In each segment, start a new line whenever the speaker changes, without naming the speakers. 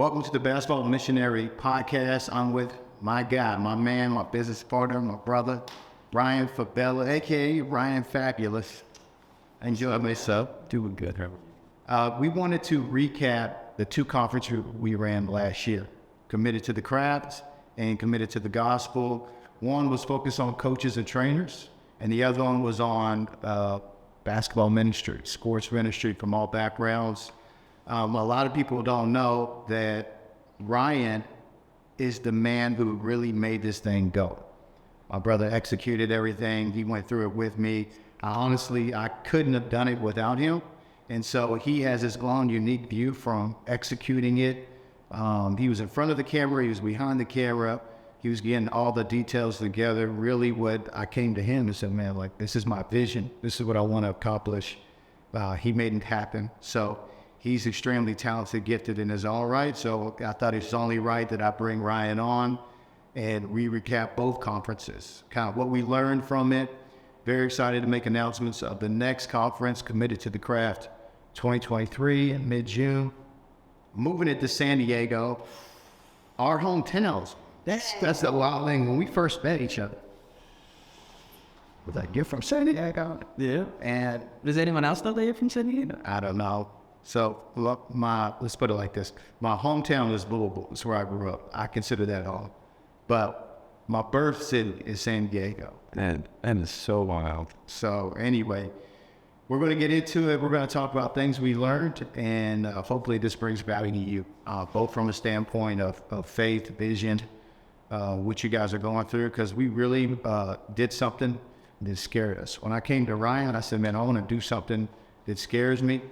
Welcome to the Basketball Missionary podcast. I'm with my guy, my man, my business partner, my brother, Ryan Fabella, aka Ryan Fabulous. Enjoy myself.
Doing good.
We wanted to recap the two conferences we ran last year, Committed to the Craft and Committed to the Gospel. One was focused on coaches and trainers, and the other one was on basketball ministry, sports ministry from all backgrounds. A lot of people don't know that Ryan is the man who really made this thing go. My brother executed everything. He went through it with me. I couldn't have done it without him. And so he has this long, unique view from executing it. He was in front of the camera. He was behind the camera. He was getting all the details together. Really what I came to him and said, man, like, this is my vision. This is what I want to accomplish. He made it happen. So he's extremely talented, gifted in his own right. So I thought it's only right that I bring Ryan on and we recap both conferences, kind of what we learned from it. Very excited to make announcements of the next conference, Committed to the Craft 2023 in mid-June. Moving it to San Diego, our hometowns. That's the wild thing. When we first met each other, was like, you're from San Diego?
Yeah.
And
does anyone else know that you're from San Diego?
I don't know. So look, let's put it like this. My hometown is Louisville. It's where I grew up. I consider that home. But my birth city is San Diego.
And that is so wild.
So anyway, we're going to get into it. We're going to talk about things we learned, and hopefully this brings value to you, both from a standpoint of faith, vision, what you guys are going through, because we really did something that scared us. When I came to Ryan, I said, man, I want to do something that scares me.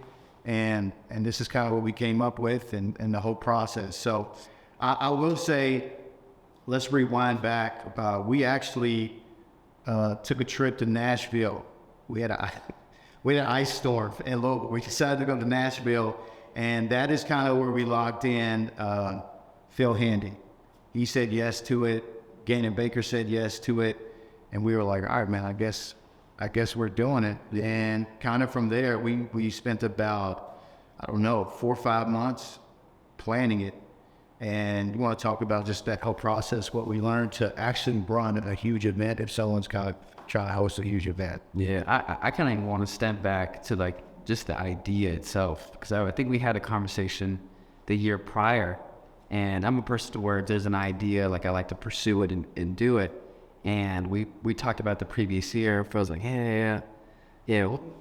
And this is kind of what we came up with and the whole process. So I will say, let's rewind back. We actually took a trip to Nashville. We had an ice storm in Louisville. We decided to go to Nashville, and that is kind of where we locked in Phil Handy. He said yes to it. Gannon Baker said yes to it. And we were like, all right, man, I guess we're doing it. And kind of from there, we spent about, 4 or 5 months planning it. And you want to talk about just that whole process, what we learned to actually run a huge event if someone's kind of trying to host a huge event.
Yeah, I kind of want to step back to like just the idea itself, because I think we had a conversation the year prior, and I'm a person where there's an idea, like I like to pursue it and do it. And we talked about the previous year. Phil's like, yeah,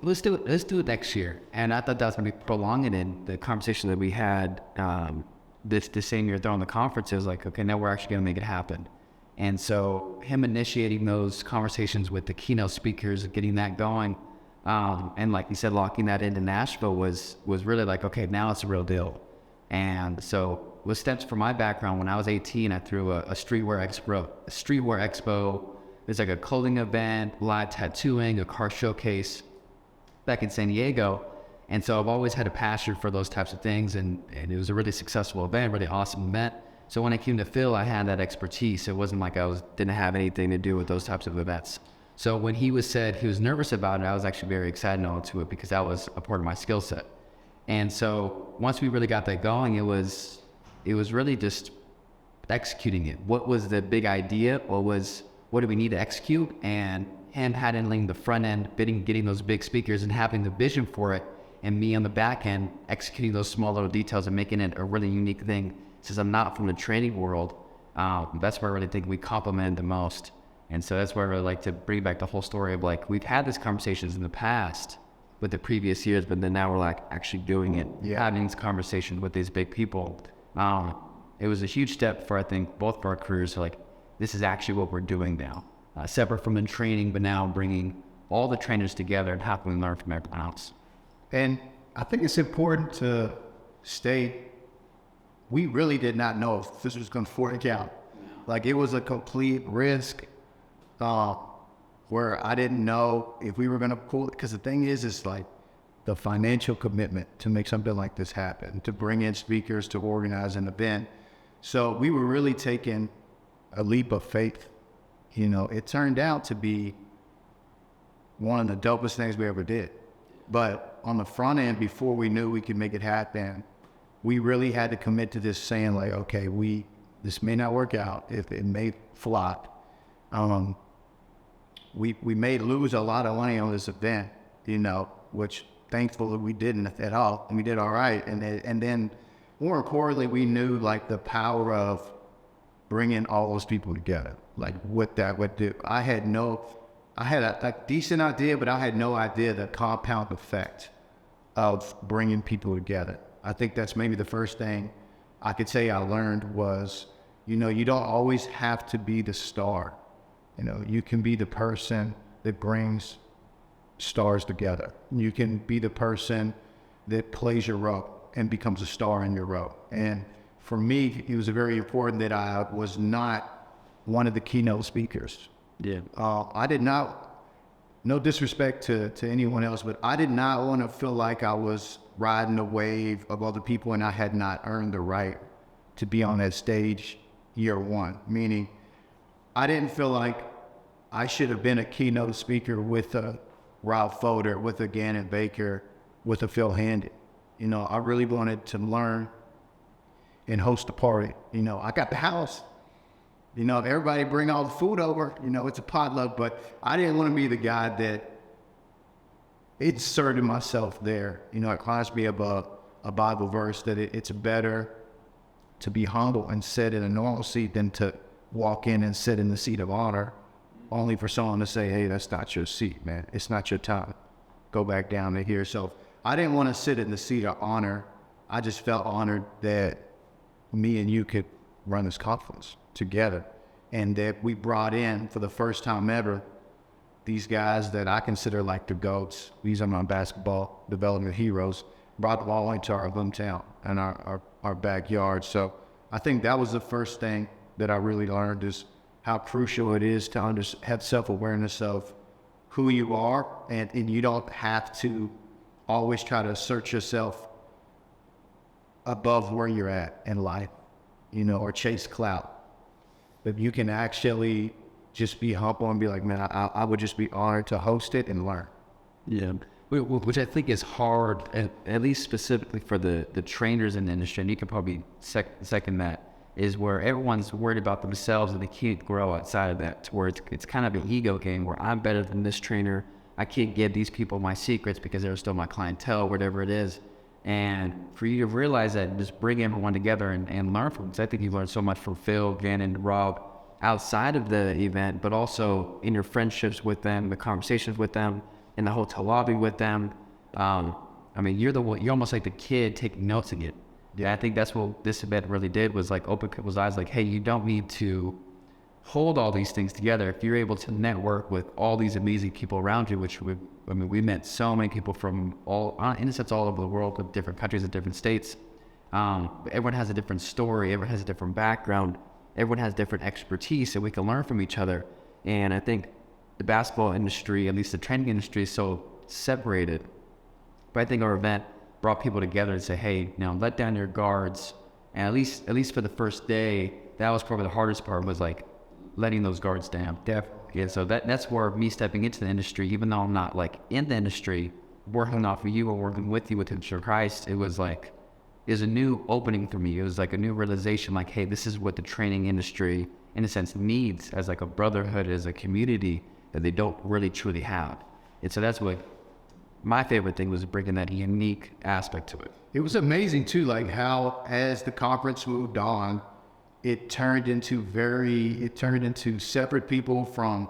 let's do it next year. And I thought that was going to be prolonging in the conversation that we had this same year during the conference. It was like, okay, now we're actually going to make it happen. And so him initiating those conversations with the keynote speakers, getting that going, and like you said, locking that into Nashville was really like, okay, now it's a real deal. And so what stems from my background, when I was 18, I threw a streetwear expo. There's like a clothing event, live tattooing, a car showcase back in San Diego. And so I've always had a passion for those types of things, and it was a really successful event, really awesome event. So when I came to Phil, I had that expertise. It wasn't like didn't have anything to do with those types of events. So when he said he was nervous about it, I was actually very excited to it, because that was a part of my skill set. And so once we really got that going, it was really just executing it. What was the big idea? What do we need to execute? And him handling the front end, getting those big speakers and having the vision for it, and me on the back end executing those small little details and making it a really unique thing. Since I'm not from the training world, that's where I really think we complement the most. And so that's where I really like to bring back the whole story of, like, we've had these conversations in the past with the previous years, but then now we're like actually doing it, having these conversations with these big people. It was a huge step for, I think, both of our careers. So, like, this is actually what we're doing now, separate from the training, but now bringing all the trainers together and how can we learn from everyone else.
And I think it's important to state, we really did not know if this was going to work out. Like, it was a complete risk where I didn't know if we were going to pull it. Because the thing is like the financial commitment to make something like this happen, to bring in speakers, to organize an event. So we were really taking a leap of faith. It turned out to be one of the dopest things we ever did. But on the front end, before we knew we could make it happen, we really had to commit to this saying like, okay, this may not work out, if it may flop. We may lose a lot of money on this event, which thankfully we didn't at all, and we did all right. And then more importantly, we knew like the power of bringing all those people together, like what that would do. I had a decent idea, but I had no idea the compound effect of bringing people together. I think that's maybe the first thing I could say I learned was, you don't always have to be the star. You can be the person that brings stars together. You can be the person that plays your role and becomes a star in your role. And for me, it was very important that I was not one of the keynote speakers.
Yeah.
I did not, no disrespect to anyone else, but I did not want to feel like I was riding a wave of other people and I had not earned the right to be on that stage year one. Meaning, I didn't feel like I should have been a keynote speaker with a Rob Fodor, with a Gannon Baker, with a Phil Handy. I really wanted to learn and host a party. I got the house. Everybody bring all the food over. It's a potluck, but I didn't want to be the guy that inserted myself there. It reminds me of a Bible verse that it's better to be humble and sit in a normal seat than to walk in and sit in the seat of honor, only for someone to say, hey, that's not your seat, man. It's not your time. Go back down to here. So I didn't want to sit in the seat of honor. I just felt honored that me and you could run this conference together, and that we brought in, for the first time ever, these guys that I consider like the GOATs. These are my basketball development heroes. Brought them all into our hometown and our backyard. So I think that was the first thing that I really learned, is how crucial it is to have self-awareness of who you are, and you don't have to always try to assert yourself above where you're at in life, or chase clout. But you can actually just be humble and be like, man, I would just be honored to host it and learn.
Yeah, which I think is hard, at least specifically for the trainers in the industry, and you can probably second that, is where everyone's worried about themselves and they can't grow outside of that, to where it's kind of an ego game where I'm better than this trainer. I can't give these people my secrets because they're still my clientele, whatever it is. And for you to realize that and just bring everyone together and learn from them, because I think you've learned so much from Phil, Gannon, Rob, outside of the event, but also in your friendships with them, the conversations with them, in the hotel lobby with them. You're almost like the kid taking notes again. Yeah, I think that's what this event really did, was like open people's eyes, like, hey, you don't need to hold all these things together. If you're able to network with all these amazing people around you, which we met so many people from all over the world, of different countries and different states. Everyone has a different story. Everyone has a different background. Everyone has different expertise, and we can learn from each other. And I think the basketball industry, at least the training industry, is so separated. But I think our event brought people together and say, hey, let down your guards. And at least for the first day, that was probably the hardest part, was like letting those guards down.
Definitely.
Yeah, so that's where me stepping into the industry, even though I'm not like in the industry, working off of you or working with you with Mr. Christ, it was a new opening for me. It was like a new realization, like, hey, this is what the training industry, in a sense, needs as like a brotherhood, as a community that they don't really truly have. And so that's what my favorite thing was, bringing that unique aspect to it.
It was amazing too, like how as the conference moved on, it turned into separate people from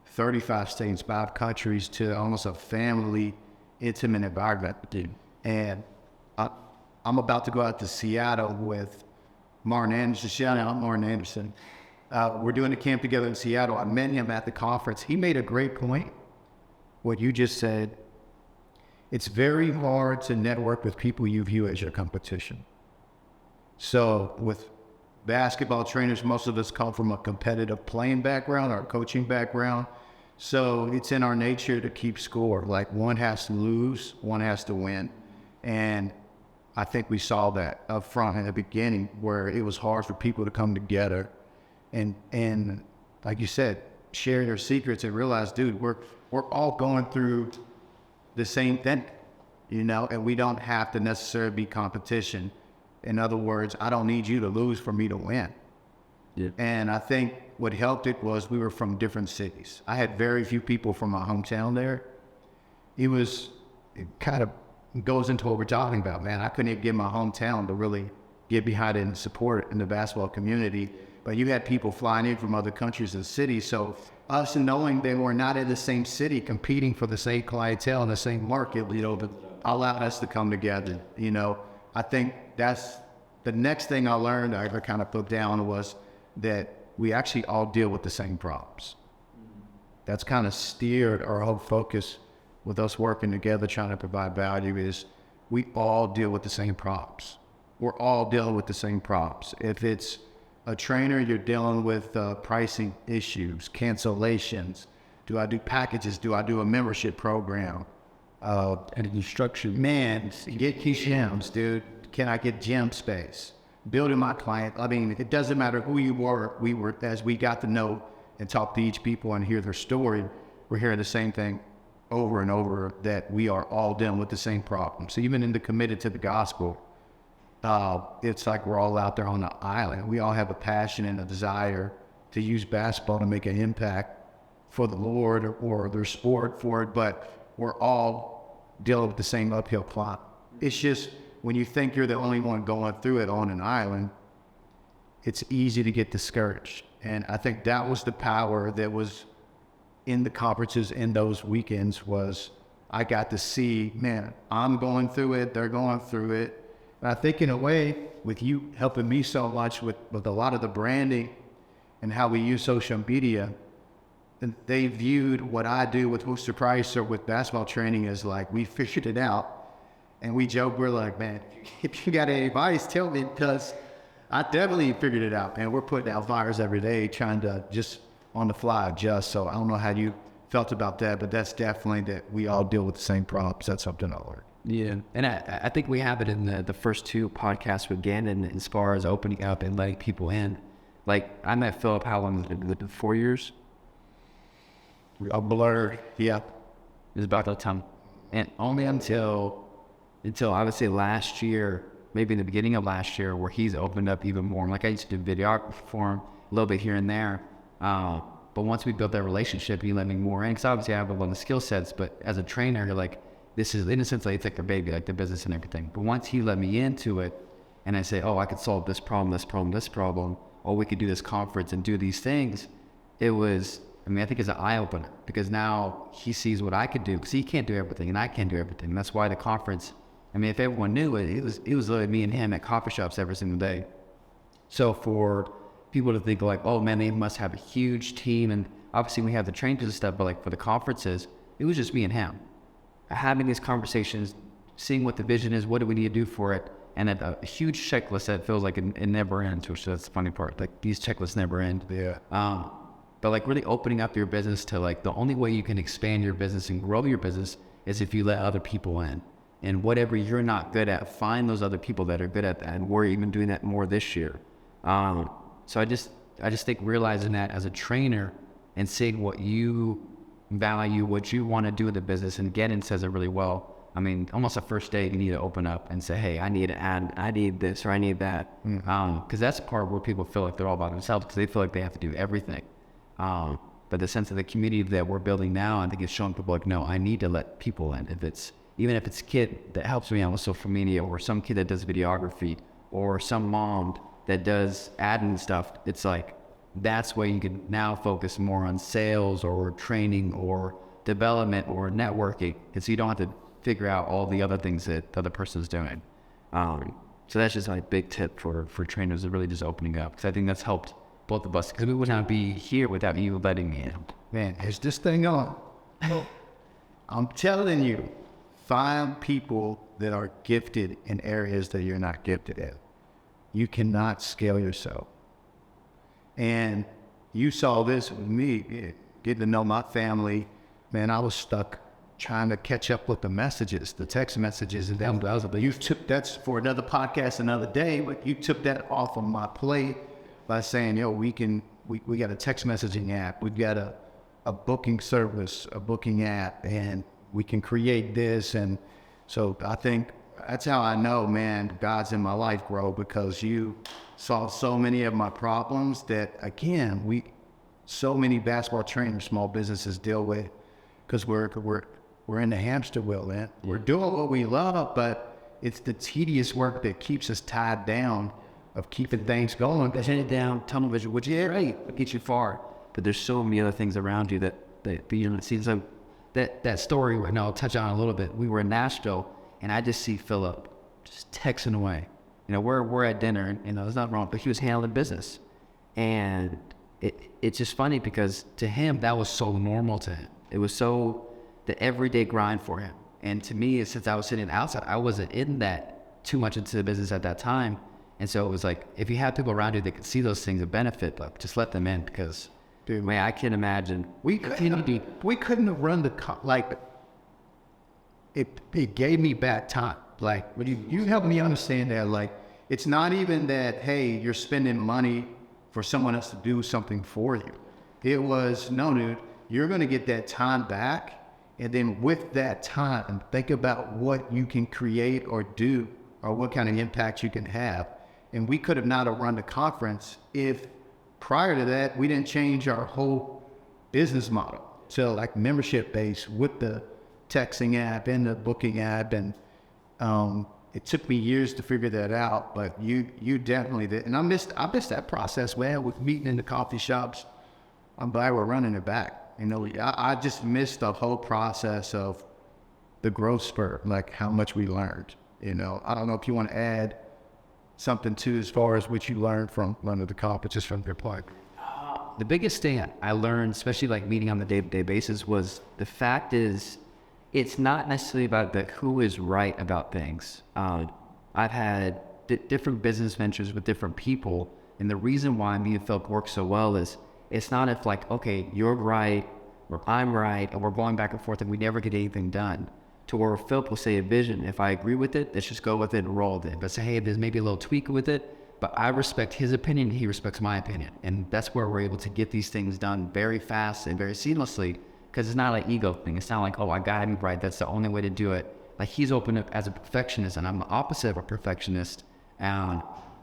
35 states, 5 countries, to almost a family, intimate environment.
Dude.
And I'm about to go out to Seattle with Martin Anderson. Shout out Martin Anderson. We're doing a camp together in Seattle. I met him at the conference. He made a great point. What you just said, it's very hard to network with people you view as your competition. So with basketball trainers, most of us come from a competitive playing background or coaching background. So it's in our nature to keep score. Like, one has to lose, one has to win. And I think we saw that up front in the beginning, where it was hard for people to come together and like you said, share their secrets and realize, dude, we're all going through the same thing, and we don't have to necessarily be competition. In other words, I don't need you to lose for me to win.
Yeah.
And I think what helped it was we were from different cities. I had very few people from my hometown there. It kind of goes into what we're talking about, man. I couldn't even get my hometown to really get behind it and support it in the basketball community. But you had people flying in from other countries and cities. So us knowing they were not in the same city competing for the same clientele in the same market, allowed us to come together. I think that's the next thing I learned, I kind of put down, was that we actually all deal with the same problems. That's kind of steered our whole focus with us working together, trying to provide value, is we all deal with the same problems. We're all dealing with the same problems. If it's a trainer, you're dealing with pricing issues, cancellations. Do I do packages? Do I do a membership program? And instruction. Man, get gyms, dude. Can I get gym space? Building my client. I mean, it doesn't matter who you were. As we got to know and talk to each people and hear their story, we're hearing the same thing over and over, that we are all dealing with the same problem. So even in the committed to the gospel, it's like we're all out there on the island. We all have a passion and a desire to use basketball to make an impact for the Lord or their sport for it, but we're all dealing with the same uphill climb. It's just when you think you're the only one going through it on an island, it's easy to get discouraged. And I think that was the power that was in the conferences in those weekends, was I got to see, man, I'm going through it, they're going through it. And I think in a way, with you helping me so much with a lot of the branding and how we use social media, they viewed what I do with Worcester Price or with basketball training as like, we figured it out. And we joke, we're like, man, if you got any advice, tell me, because I definitely figured it out. And we're putting out fires every day, trying to just on the fly adjust. So I don't know how you felt about that, but that's definitely that we all deal with the same problems. That's something I learned.
Yeah, and I think we have it in the first two podcasts with Gannon as far as opening up and letting people in. Like, I met Philip, how long was it? 4 years?
A blur, yeah.
It was about that time. And only until I would say last year, maybe in the beginning of last year, where he's opened up even more. Like, I used to do videography for him a little bit here and there. But once we built that relationship, he let me more in. Because obviously I have a lot of skill sets, but as a trainer, you're like, this is, in a sense, like, it's like a baby, like the business and everything. But once he let me into it, and I say, oh, I could solve this problem, this problem, this problem, or we could do this conference and do these things, it was, I mean, I think it's an eye-opener, because now he sees what I could do, because he can't do everything, and I can't do everything. And that's why the conference, I mean, if everyone knew it, it was literally me and him at coffee shops every single day. So for people to think like, oh man, they must have a huge team, and obviously we have the trainers and stuff, but like for the conferences, it was just me and him. Having these conversations, seeing what the vision is, what do we need to do for it, and a huge checklist that feels like it never ends, which that's the funny part. Like, these checklists never end.
Yeah.
But like really opening up your business to, like, the only way you can expand your business and grow your business is if you let other people in. And whatever you're not good at, find those other people that are good at that. And we're even doing that more this year. So I just think realizing that as a trainer and seeing what you value, what you want to do in the business, and Gannon says it really well. I mean, almost the first day you need to open up and say, hey, I need to add, I need this or I need that. Because that's the part where people feel like they're all by themselves, because they feel like they have to do everything. But the sense of the community that we're building now, I think it's showing people like, no, I need to let people in. Even if it's a kid that helps me out with social media, or some kid that does videography, or some mom that does admin stuff, it's like, that's where you can now focus more on sales or training or development or networking. And so you don't have to figure out all the other things that the other person's doing. So that's just my big tip for trainers, is really just opening up. Because I think that's helped both of us, because we would not be here without you letting me in.
Man, is this thing on? I'm telling you, find people that are gifted in areas that you're not gifted in. You cannot scale yourself. And you saw this with me, getting to know my family. Man, I was stuck trying to catch up with the messages, the text messages. And you took, that's for another podcast another day, but you took that off of my plate by saying, yo, we got a text messaging app. We've got a booking service, a booking app, and we can create this. And so I think that's how I know, man, God's in my life, bro, because you solved so many of my problems that, again, so many basketball trainers, small businesses deal with, because we're in the hamster wheel, man. We're doing what we love, but it's the tedious work that keeps us tied down of keeping things going.
Pushing it down, tunnel vision, which is great, it gets you far. But there's so many other things around you that you know, it seems like that story, and I'll touch on a little bit. We were in Nashville, and I just see Philip just texting away. You know, we're at dinner, and you know, there's nothing wrong, but he was handling business. And it's just funny because to him, that was so normal to him. It was so the everyday grind for him. And to me, since I was sitting outside, I wasn't in that too much into the business at that time. And so it was like, if you have people around you that can see those things of benefit, like, just let them in, because, dude, man, I can't imagine.
We couldn't have run it gave me bad time. Like, when you help me understand that, like, it's not even that, hey, you're spending money for someone else to do something for you. It was, no, dude, you're going to get that time back. And then with that time, think about what you can create or do, or what kind of impact you can have. And we could have not have run the conference if prior to that, we didn't change our whole business model. So like membership base with the texting app and the booking app. And it took me years to figure that out, but you definitely did. And I missed that process, man, with meeting in the coffee shops. I'm glad we're running it back. You know, I just missed the whole process of the growth spurt, like how much we learned. You know, I don't know if you want to add something too, as far as what you learned from running the conferences from your part.
The biggest thing I learned, especially like meeting on the day-to-day basis, was the fact is, it's not necessarily about who is right about things. I've had different business ventures with different people, and the reason why me and Philip work so well is, it's not if like, okay, you're right, or I'm right, and we're going back and forth and we never get anything done. To where Philip will say a vision, if I agree with it, let's just go with it and roll with it. But say, hey, there's maybe a little tweak with it, but I respect his opinion, he respects my opinion. And that's where we're able to get these things done very fast and very seamlessly, because it's not an ego thing. It's not like, oh, I got him right, that's the only way to do it. Like, he's open up as a perfectionist, and I'm the opposite of a perfectionist.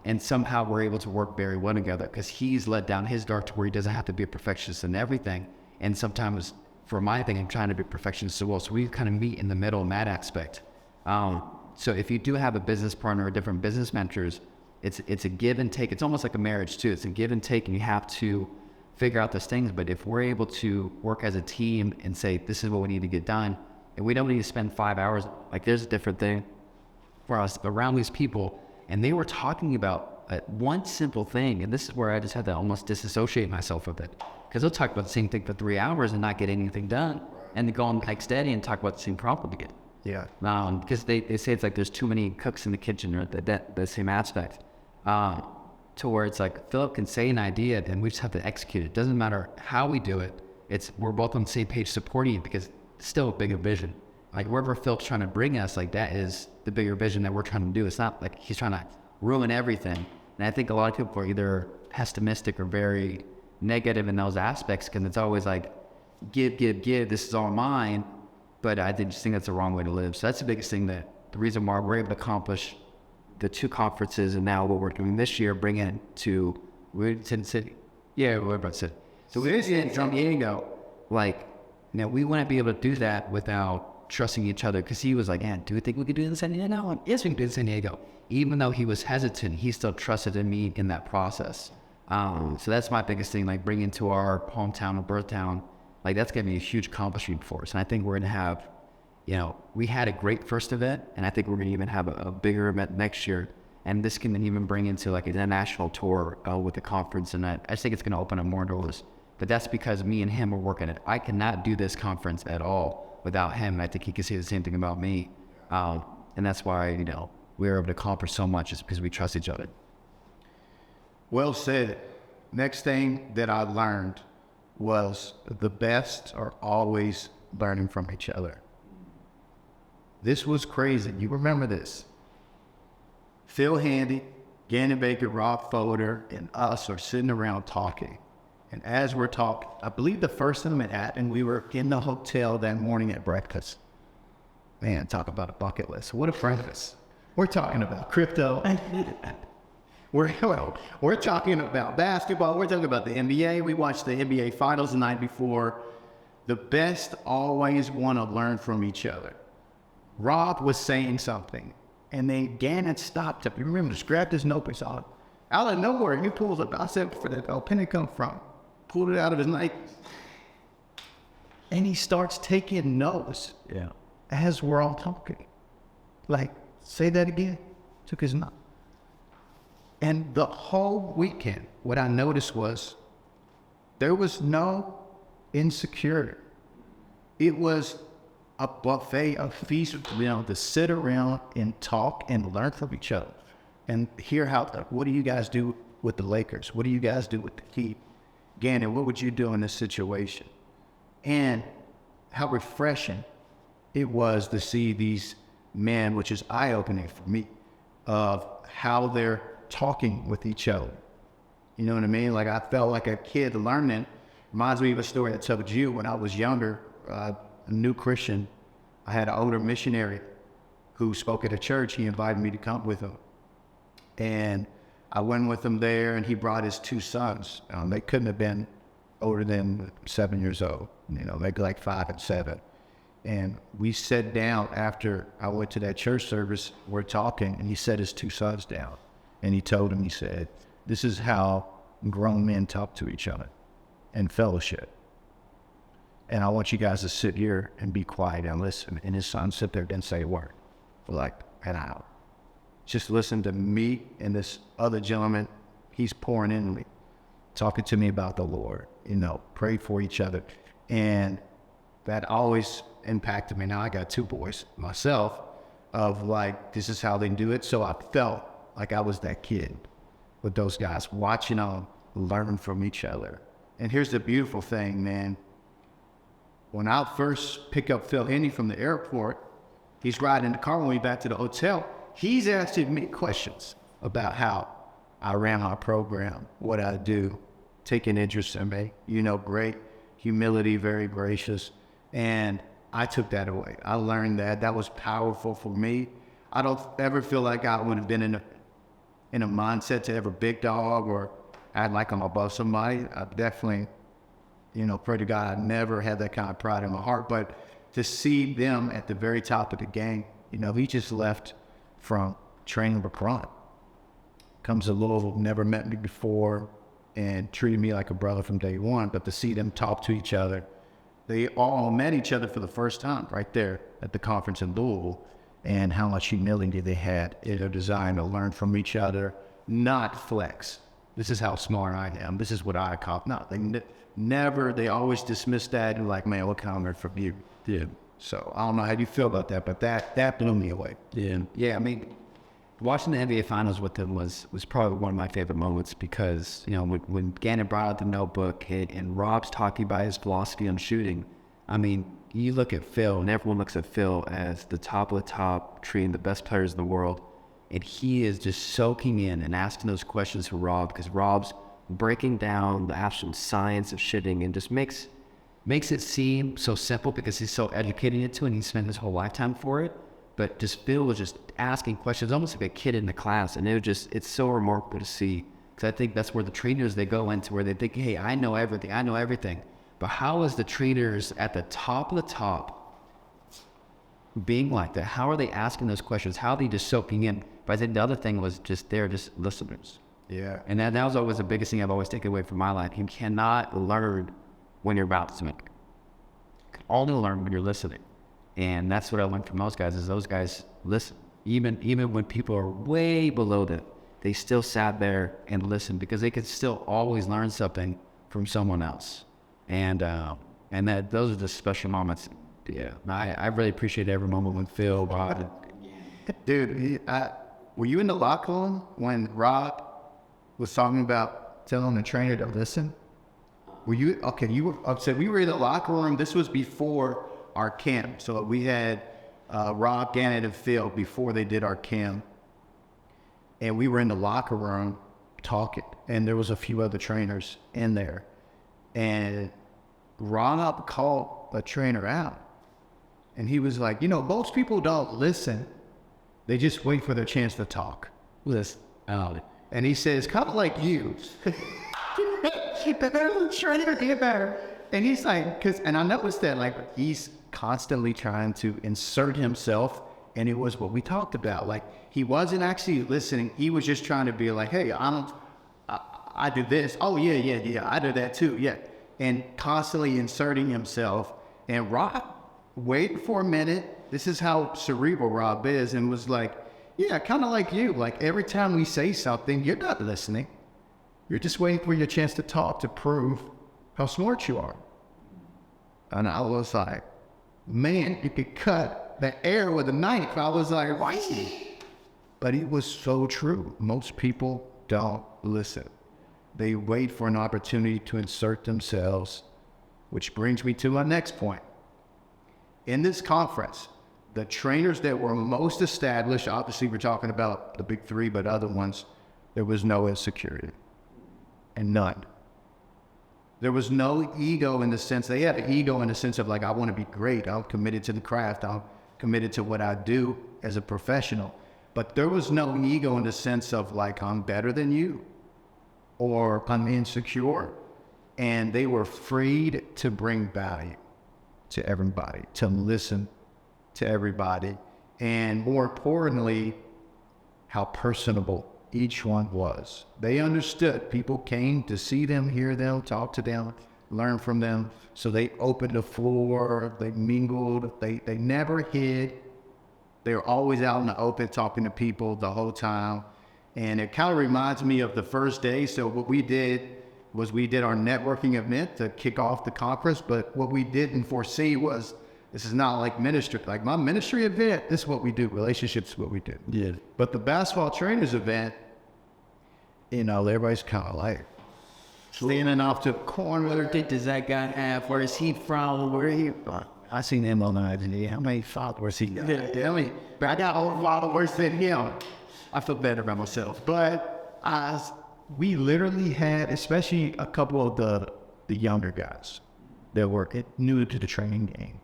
And somehow we're able to work very well together, because he's let down his guard to where he doesn't have to be a perfectionist in everything. And sometimes, for my thing, I'm trying to be a perfectionist as well. So we kind of meet in the middle in that aspect. So if you do have a business partner or different business mentors, it's a give and take. It's almost like a marriage too. It's a give and take, and you have to figure out those things. But if we're able to work as a team and say, this is what we need to get done, and we don't need to spend 5 hours, like, there's a different thing for us around these people. And they were talking about one simple thing, and this is where I just had to almost disassociate myself with it. Because they'll talk about the same thing for 3 hours and not get anything done, and then go on the next day and talk about the same problem again.
Yeah.
Because they say it's like there's too many cooks in the kitchen, or the same aspect. To where it's like, Philip can say an idea, and we just have to execute it. It doesn't matter how we do it. We're both on the same page supporting it, because it's still a bigger vision. Like, wherever Philip's trying to bring us, like, that is the bigger vision that we're trying to do. It's not like he's trying to ruin everything. And I think a lot of people are either pessimistic or very negative in those aspects, because it's always like, give, this is all mine. But I just think that's the wrong way to live. So that's the biggest thing, that the reason why we're able to accomplish the 2 conferences, and now what we're doing this year, bring it to, we're in Sin City. Yeah, we're about City. So we're in San Diego. Like, now we wouldn't be able to do that without trusting each other, because he was like, man, do you think we could do it in San Diego? No, yes, we can do it in San Diego. Even though he was hesitant, he still trusted in me in that process. So that's my biggest thing, like, bringing to our hometown or birth town, like, that's going to be a huge accomplishment for us. And I think we're going to have, you know, we had a great first event, and I think we're going to even have a bigger event next year. And this can even bring into like an international tour with the conference. And I just think it's going to open up more doors. But that's because me and him are working it. I cannot do this conference at all without him. And I think he can say the same thing about me. And that's why, you know, we're able to accomplish so much, is because we trust each other.
Well said. Next thing that I learned was the best are always learning from each other. This was crazy. You remember this. Phil Handy, Gannon Baker, Rob Foder, and us are sitting around talking. And as we're talking, I believe the first time it happened, we were in the hotel that morning at breakfast. Man, talk about a bucket list. What a breakfast. We're talking about crypto. We're talking about basketball. We're talking about the NBA. We watched the NBA finals the night before. The best always want to learn from each other. Rob was saying something, and then Gannon stopped him. You remember, just grabbed his notebook out of nowhere. He pulls up. I said, "Where did that penny come from?" Pulled it out of his knife, and he starts taking notes.
Yeah.
As we're all talking, like, say that again. Took his note. And the whole weekend, what I noticed was there was no insecurity. It was a buffet of feast, to sit around and talk and learn from each other and hear what do you guys do with the Lakers? What do you guys do with the Heat? Gannon, what would you do in this situation? And how refreshing it was to see these men, which is eye-opening for me, of how they're talking with each other. You know what I mean? Like, I felt like a kid learning. Reminds me of a story I told you when I was younger, a new Christian. I had an older missionary who spoke at a church. He invited me to come with him. And I went with him there, and he brought his two sons. They couldn't have been older than 7 years old. Maybe like 5 and 7. And we sat down after I went to that church service. We're talking, and he set his two sons down. And he told him, he said, "This is how grown men talk to each other and fellowship. And I want you guys to sit here and be quiet and listen." And his son sit there, didn't say a word for like an hour. Just listen to me and this other gentleman. He's pouring into me, talking to me about the Lord, pray for each other. And that always impacted me. Now I got 2 boys myself, of like, this is how they do it. So I felt like I was that kid with those guys, watching them learn from each other. And here's the beautiful thing, man. When I first pick up Phil Henny from the airport, he's riding in the car when we back to the hotel. He's asking me questions about how I ran our program, what I do, taking interest in me. Great humility, very gracious. And I took that away. I learned that. That was powerful for me. I don't ever feel like I would have been in a mindset to ever big dog or act like I'm above somebody. I definitely, pray to God, I never had that kind of pride in my heart. But to see them at the very top of the game, he just left from training LeBron. Comes to Louisville, never met me before, and treated me like a brother from day one. But to see them talk to each other, they all met each other for the first time right there at the conference in Louisville, and how much humility they had in their desire to learn from each other, not flex. This is how smart I am. This is what I accomplished. No, they always dismiss that and like, man, what can I learn from you? Yeah. So I don't know how you feel about that, but that blew me away.
Yeah. I mean, watching the NBA Finals with them was probably one of my favorite moments because, when Gannon brought out the notebook and Rob's talking about his philosophy on shooting, I mean, you look at Phil, and everyone looks at Phil as the top of the top, treating the best players in the world. And he is just soaking in and asking those questions for Rob, because Rob's breaking down the actual science of shooting and just makes it seem so simple because he's so educated into it and he spent his whole lifetime for it. But just Phil was just asking questions, almost like a kid in the class. And it's so remarkable to see, because I think that's where the trainers, they go into, where they think, hey, I know everything. But how is the trainers at the top of the top being like that? How are they asking those questions? How are they just soaking in? But I think the other thing was they're just listeners.
Yeah.
And that was always the biggest thing I've always taken away from my life. You cannot learn when you're about to make it. You can only learn when you're listening. And that's what I learned from those guys, is those guys listen. Even when people are way below them, they still sat there and listened, because they could still always learn something from someone else. And that those are the special moments. Yeah, I really appreciate every moment when Phil, Rod.
Dude, were you in the locker room when Rob was talking about telling the trainer to listen? Were you, okay, you were upset. We were in the locker room. This was before our camp. So we had Rob, Gannon, and Phil before they did our camp. And we were in the locker room talking. And there was a few other trainers in there. And Rob called a trainer out. And he was like, most people don't listen They just wait for their chance to talk.
Listen,
And he says, kind of like you. And he's like, and I noticed that, like, he's constantly trying to insert himself, and it was what we talked about. Like, he wasn't actually listening. He was just trying to be like, hey, I do this. Oh, yeah, I do that too, yeah. And constantly inserting himself. And Rob waited for a minute. This is how cerebral Rob is, and was like, yeah, kind of like you. Like, every time we say something, you're not listening. You're just waiting for your chance to talk to prove how smart you are. And I was like, man, you could cut the air with a knife. I was like, why? But it was so true. Most people don't listen. They wait for an opportunity to insert themselves, which brings me to my next point. In this conference, the trainers that were most established, obviously we're talking about the big three, but other ones, there was no insecurity. And none. There was no ego in the sense, they had an ego in the sense of like, I want to be great. I'm committed to the craft. I'm committed to what I do as a professional. But there was no ego in the sense of like, I'm better than you or I'm insecure. And they were freed to bring value to everybody, to listen to everybody. And more importantly, how personable each one was. They understood. People came to see them, hear them, talk to them, learn from them. So they opened the floor, they mingled, they never hid. They were always out in the open talking to people the whole time. And it kind of reminds me of the first day. So what we did was we did our networking event to kick off the conference. But what we didn't foresee was, this is not like ministry. Like my ministry event, this is what we do. Relationships is what we do.
Yeah.
But the basketball trainers event, you know, everybody's kind of like standing off to the corner.
What does that guy have? Where is he from? Where he from?
I seen him on the how many followers he got? I mean, I got more followers than him. I feel better about myself. But we literally had, especially a couple of the younger guys that were new to the training game.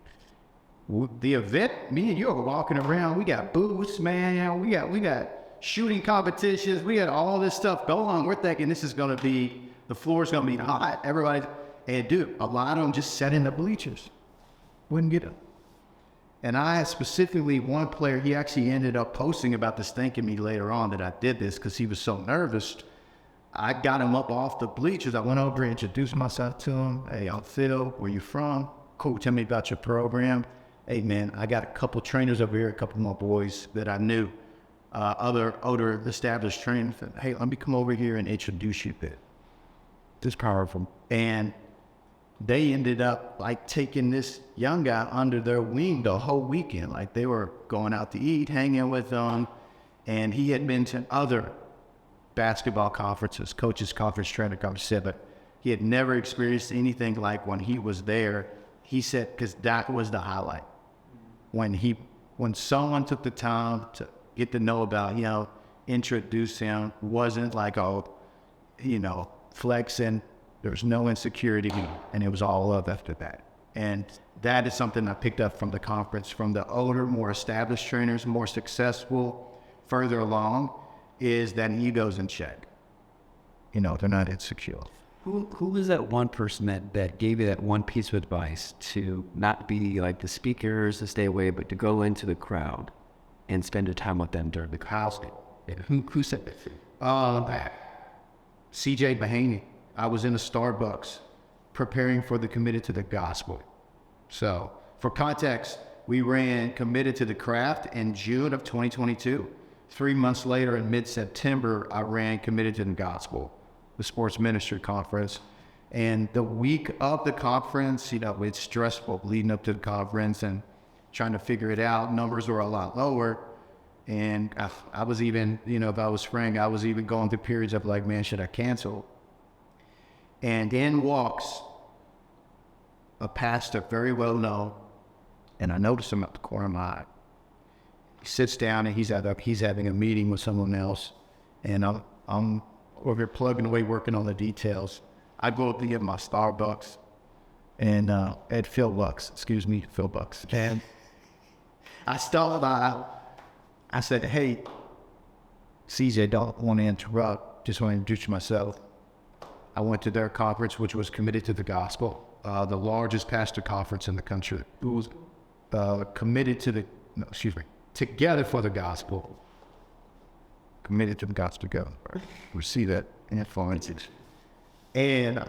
The event, me and you were walking around. We got booths, man. We got shooting competitions. We got all this stuff going on. We're thinking this is going to be, the floor's going to be hot. Everybody, and dude, a lot of them just sat in the bleachers. Wouldn't get them. And I specifically, one player, he actually ended up posting about this, thanking me later on that I did this because he was so nervous. I got him up off the bleachers. I went over and introduced myself to him. Hey, I'm Phil. Where you from? Cool. Tell me about your program. Hey, man, I got a couple trainers over here, a couple more boys that I knew, other older established trainers. Hey, let me come over here and introduce you a bit. This is powerful. And they ended up like taking this young guy under their wing the whole weekend. Like they were going out to eat, hanging with them. And he had been to other basketball conferences, coaches conference, trainer conference, but he had never experienced anything like when he was there. He said, because that was the highlight. When someone took the time to get to know about, introduce him, wasn't like, flexing. There was no insecurity, and it was all love after that. And that is something I picked up from the conference, from the older, more established trainers, more successful, further along, is that ego's in check. They're not insecure.
Who was that one person that gave you that one piece of advice to not be like the speakers, to stay away, but to go into the crowd and spend your time with them during the conference? Who said that?
CJ Mahaney. I was in a Starbucks preparing for the Committed to the Gospel. So for context, we ran Committed to the Craft in June of 2022. 3 months later, in mid-September, I ran Committed to the Gospel, the sports ministry conference. And the week of the conference, it's stressful leading up to the conference and trying to figure it out. Numbers were a lot lower. And I was even, if I was frank, I was even going through periods of like, man, should I cancel? And in walks a pastor, very well known, and I noticed him at the corner of my eye. He sits down and he's having a meeting with someone else, and I'm over here plugging away, working on the details. I go up to get my Starbucks, and at Phil Bucks, and I stop by. I said, hey, CJ, don't want to interrupt. Just want to introduce myself. I went to their conference, which was Committed to the Gospel, the largest pastor conference in the country. It was committed to the, no, excuse me, Together for the Gospel. Committed to the Gospel together. We see that influences. And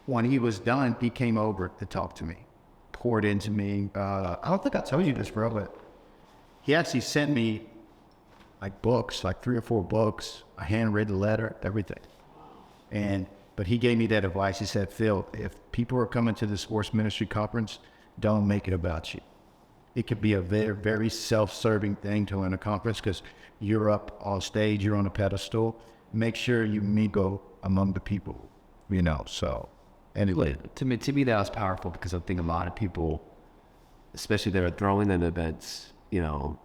when he was done, he came over to talk to me, poured into me. I don't think I told you this, bro, but he actually sent me like books, like 3 or 4 books, a handwritten letter, everything. But he gave me that advice. He said, Phil, if people are coming to the sports ministry conference, don't make it about you. It could be a very, very self-serving thing to run a conference because you're up on stage, you're on a pedestal. Make sure you mingle among the people, you know, so anyway.
To me, that was powerful because I think a lot of people, especially that are throwing in events, you know,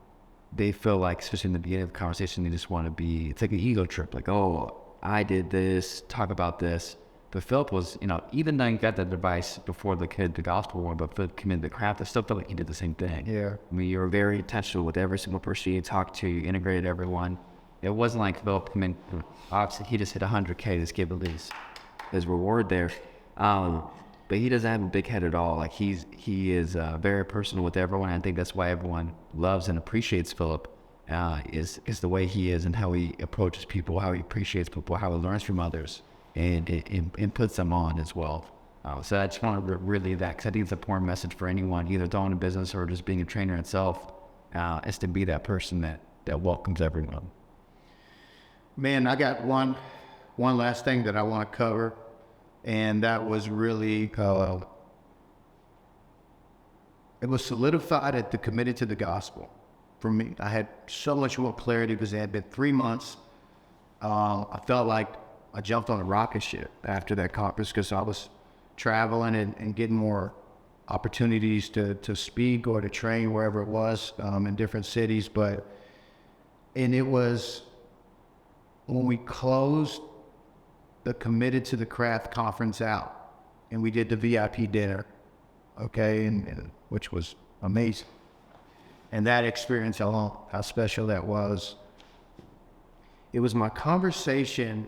they feel like, especially in the beginning of the conversation, they just want to be, it's like an ego trip. Like, oh, I did this, talk about this. But Philip was, you know, even though he got that advice before the gospel one, but Philip committed the craft, I still felt like he did the same thing.
Yeah.
I mean, you were very intentional with every single person you talked to, you integrated everyone. It wasn't like Philip, I mean, obviously he just hit 100K, just gave his reward there. But he doesn't have a big head at all. Like he is very personal with everyone. I think that's why everyone loves and appreciates Philip, is the way he is and how he approaches people, how he appreciates people, how he learns from others, and puts them on as well. So I just want to relay that because I think it's an important message for anyone, either owning a business or just being a trainer itself, is to be that person that welcomes everyone.
Man, I got one last thing that I want to cover. And that was really, it was solidified at the Committed to the Gospel for me. I had so much more clarity because it had been 3 months. I felt like I jumped on a rocket ship after that conference because I was traveling and getting more opportunities to speak or to train wherever it was in different cities. And it was when we closed the Committed to the Craft conference out, and we did the VIP dinner, okay, and which was amazing. And that experience alone, how special that was. It was my conversation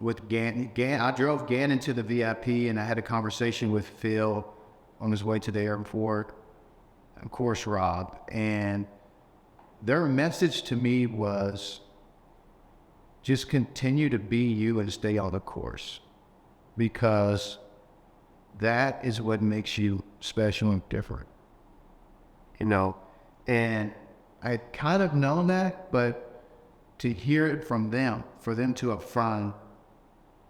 with Gannon. I drove Gannon to the VIP, and I had a conversation with Phil on his way to the airport, of course, Rob, and their message to me was, just continue to be you and stay on the course, because that is what makes you special and different, you know. And I kind of known that, but to hear it from them, for them to affirm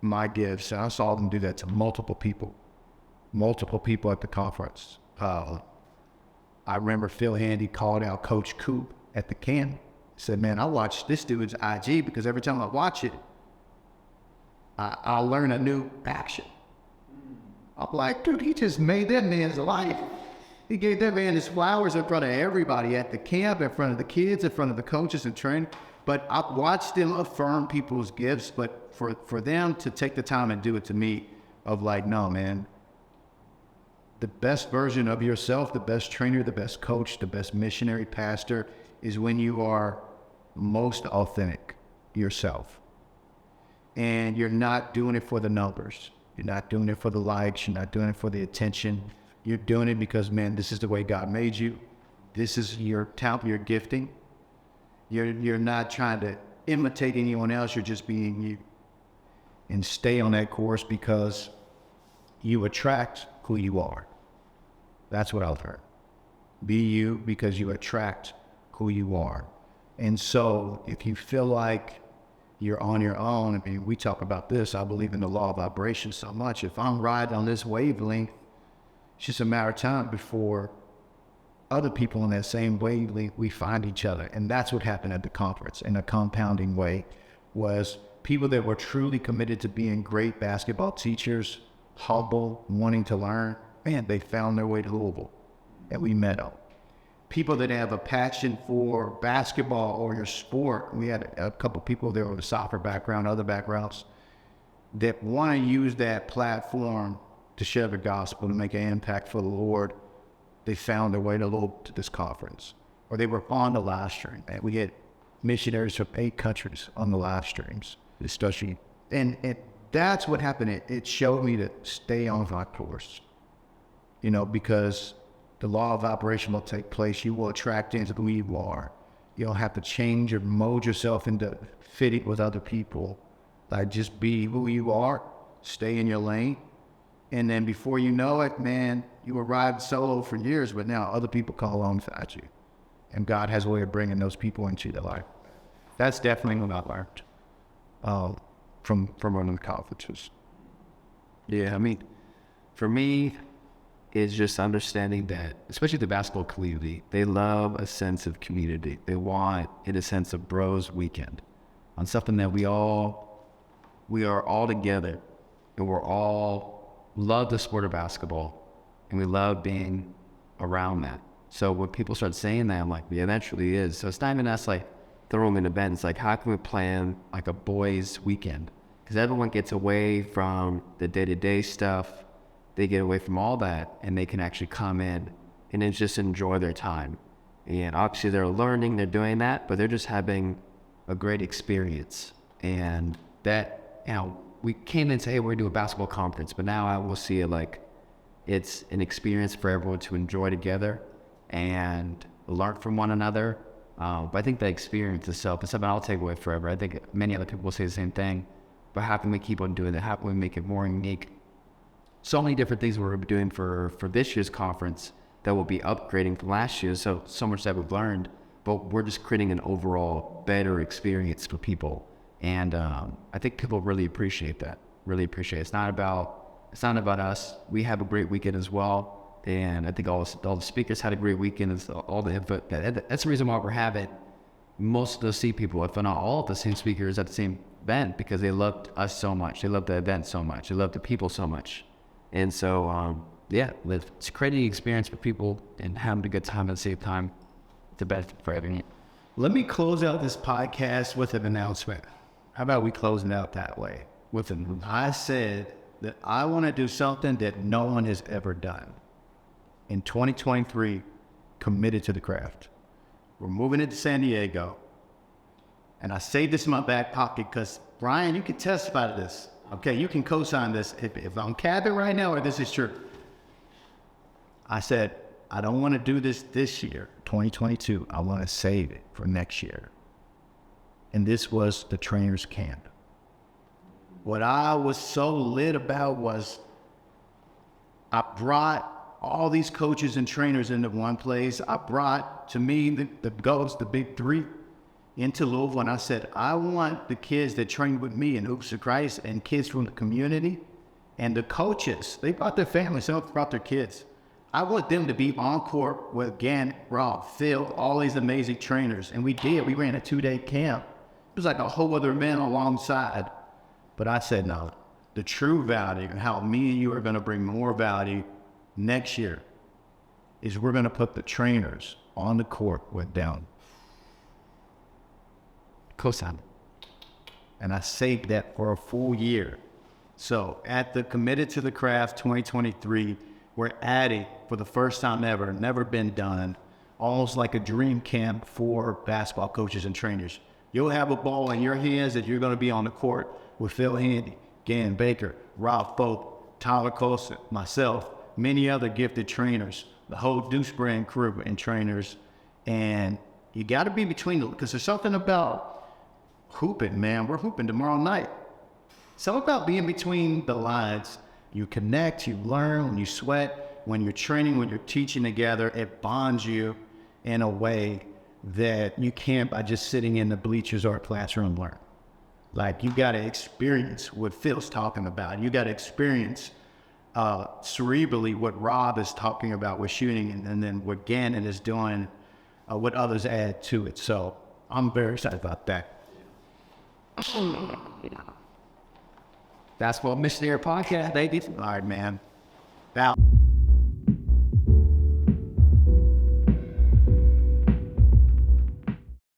my gifts, and I saw them do that to multiple people at the conference. I remember Phil Handy called out Coach Coop at the camp. Said, man, I watch this dude's IG because every time I watch it, I learn a new action. I'm like, dude, he just made that man's life. He gave that man his flowers in front of everybody at the camp, in front of the kids, in front of the coaches and training. But I watched them affirm people's gifts, but for them to take the time and do it to me, of like, no, man, the best version of yourself, the best trainer, the best coach, the best missionary pastor is when you are most authentic yourself. And you're not doing it for the numbers. You're not doing it for the likes. You're not doing it for the attention. You're doing it because, man, this is the way God made you. This is your talent, your gifting. You're not trying to imitate anyone else. You're just being you. And stay on that course because you attract who you are. That's what I've heard. Be you because you attract who you are. And so if you feel like you're on your own, I mean, we talk about this, I believe in the law of vibration so much. If I'm riding on this wavelength, it's just a matter of time before other people in that same wavelength, we find each other. And that's what happened at the conference in a compounding way, was people that were truly committed to being great basketball teachers, humble, wanting to learn, man, they found their way to Louisville, and we met them. People that have a passion for basketball or your sport. We had a couple people there with a soccer background, other backgrounds, that want to use that platform to share the gospel, to make an impact for the Lord. They found their way to this conference. or they were on the live stream. And we had missionaries from 8 countries on the live streams, especially. And that's what happened. It showed me to stay on my course, you know, because the law of operation will take place. You will attract into who you are. You'll have to change or mold yourself into fitting with other people. Like, just be who you are, stay in your lane. And then before you know it, man, you arrived solo for years, but now other people call alongside you. And God has a way of bringing those people into your life. That's definitely what I learned from running the conferences.
Yeah, I mean, for me, it's just understanding that, especially the basketball community, they love a sense of community. They want, in a sense, of bros weekend, on something that we are all together, and we're all love the sport of basketball, and we love being around that. So when people start saying that, I'm like, yeah, that truly is. So it's not even us like throwing an event. It's like, how can we plan like a boys' weekend? Because everyone gets away from the day-to-day stuff. They get away from all that, and they can actually come in and then just enjoy their time. And obviously they're learning, they're doing that, but they're just having a great experience. And that, you know, we came in and say, hey, we're gonna do a basketball conference, but now I will see it like it's an experience for everyone to enjoy together and learn from one another. But I think the experience itself is something I'll take away forever. I think many other people will say the same thing, but how can we keep on doing that? How can we make it more unique? So many different things we're doing for this year's conference that will be upgrading from last year. So much that we've learned, but we're just creating an overall better experience for people. And I think people really appreciate that. Really appreciate it. It's not about us. We have a great weekend as well. And I think all the speakers had a great weekend. It's all the input. That's the reason why we're having most of those people, if not all of the same speakers at the same event, because they loved us so much. They loved the event so much. They loved the people so much. And so, yeah, it's creating an experience for people and having a good time at the same time. The best for everyone.
Let me close out this podcast with an announcement. How about we close it out that way? I said that I want to do something that no one has ever done. In 2023, committed to the craft. We're moving into San Diego. And I saved this in my back pocket because, Brian, you can testify to this. Okay, you can co-sign this if I'm capping right now or this is true. I said, I don't want to do this year, 2022. I want to save it for next year. And this was the trainers camp. What I was so lit about was I brought all these coaches and trainers into one place. I brought, to me, the goals, the big three, into Louisville, and I said, I want the kids that train with me in Hoops of Christ and kids from the community and the coaches. They brought their families, some brought their kids. I want them to be on court with Gann, Rob, Phil, all these amazing trainers. And we did. We ran a 2-day camp. It was like a whole other event alongside. But I said, no, the true value and how me and you are going to bring more value next year is we're going to put the trainers on the court with them.
Co-sign.
And I saved that for a full year. So at the Committed to the Craft 2023, we're adding, for the first time ever, never been done, almost like a dream camp for basketball coaches and trainers. You'll have a ball in your hands that you're going to be on the court with Phil Handy, Gann Baker, Rob Folk, Tyler Colson, myself, many other gifted trainers, the whole Deuce Brand crew and trainers. And you got to be between them, because there's something about hooping, man. We're hooping tomorrow night. Something about being between the lines. You connect, you learn, when you sweat, when you're training, when you're teaching together, it bonds you in a way that you can't by just sitting in the bleachers or a classroom learn. Like, you got to experience what Phil's talking about. You got to experience cerebrally what Rob is talking about with shooting, and then what Gannon is doing, what others add to it. So I'm very excited about that.
Basketball Missionary podcast, ladies.
All right, man. Now.